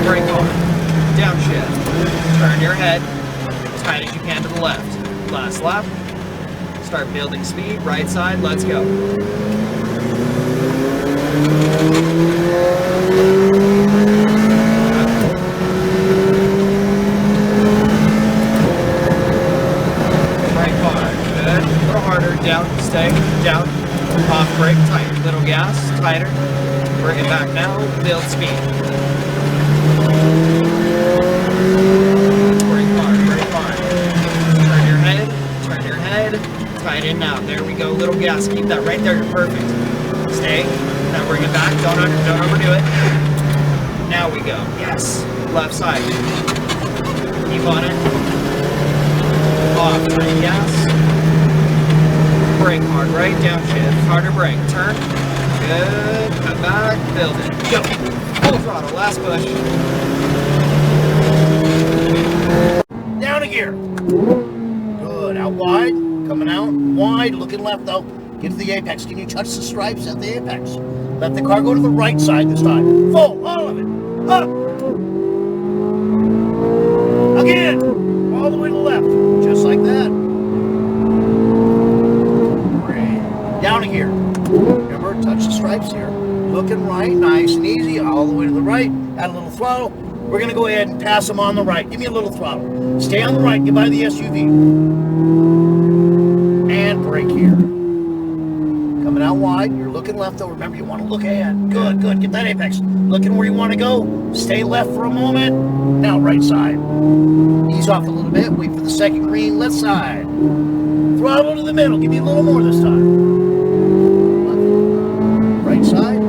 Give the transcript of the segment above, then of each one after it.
Brake hard. Downshift. Turn your head as tight as you can to the left. Last lap. Start building speed. Right side. Let's go. Brake hard. Good. A little harder. Down. Stay. Down. Off brake. Tight. Little gas. Tighter. Bring it back now. Build speed. Brake hard. Brake hard. Turn your head. Turn your head. Tight in now. There we go. Little gas. Keep that right there. You're perfect. Stay. Now bring it back. Don't overdo it. Now we go. Yes. Left side. Keep on it. Off. Tight gas. Brake hard. Right. Downshift. Harder brake. Turn. Good. Come back. Build it. Go. Full throttle. Last push. Down a gear. Good. Out wide. Coming out wide. Looking left though. Get to the apex. Can you touch the stripes at the apex? Let the car go to the right side this time. Full. All of it. Up. Again. All the way to the left. Just like that. Great. Down a gear. Remember, touch the stripes here. Looking right. Nice and easy. All the way to the right. Add a little throttle. We're going to go ahead and pass them on the right. Give me a little throttle. Stay on the right. Get by the SUV. And brake here. Coming out wide. You're looking left though. Remember, you want to look ahead. Good, good. Get that apex. Looking where you want to go. Stay left for a moment. Now right side. Ease off a little bit. Wait for the second green. Left side. Throttle to the middle. Give me a little more this time. Right side.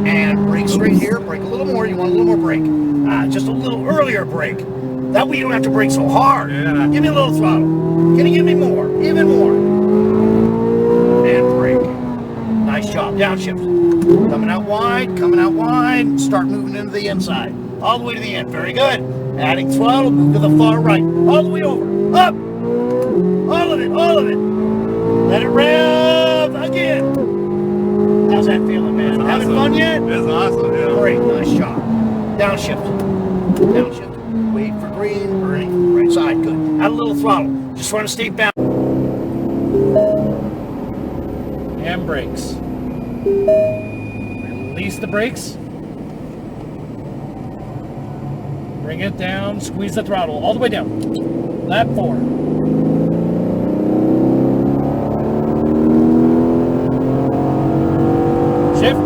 And brake straight here. Brake a little more. You want a little more brake. Just a little earlier brake. That way you don't have to brake so hard. Yeah. Give me a little throttle. Can you give me more? Even more. And brake. Nice job. Downshift. Coming out wide. Coming out wide. Start moving into the inside. All the way to the end. Very good. Adding throttle. Move to the far right. All the way over. Up. All of it. All of it. Let it rev again. How's that feeling, man? That's Having awesome. fun yet? It's awesome, yeah. Great. Nice job. Downshift. Downshift. Wait for green. Burning. Right side. Good. Add a little throttle. Just want to stay balanced. And brakes. Release the brakes. Bring it down. Squeeze the throttle all the way down. Lap 4. Shift.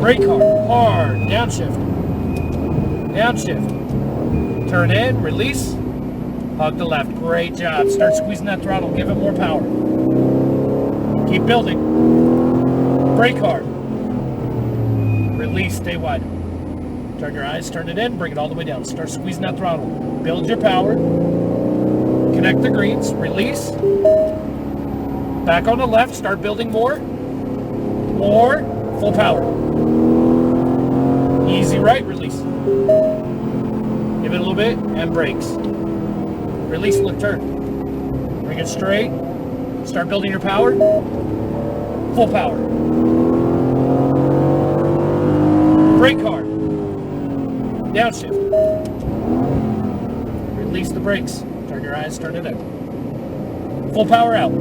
Brake hard. Hard. Downshift. Downshift. Turn in. Release. Hug the left. Great job. Start squeezing that throttle. Give it more power. Keep building. Brake hard. Release. Stay wide. Turn your eyes. Turn it in. Bring it all the way down. Start squeezing that throttle. Build your power. Connect the greens. Release. Back on the left. Start building more. More. Full power. Easy right. Release. Give it a little bit. And brakes. Release, look, turn. Bring it straight. Start building your power. Full power. Brake hard. Downshift. Release the brakes. Turn your eyes, turn it in. Full power out.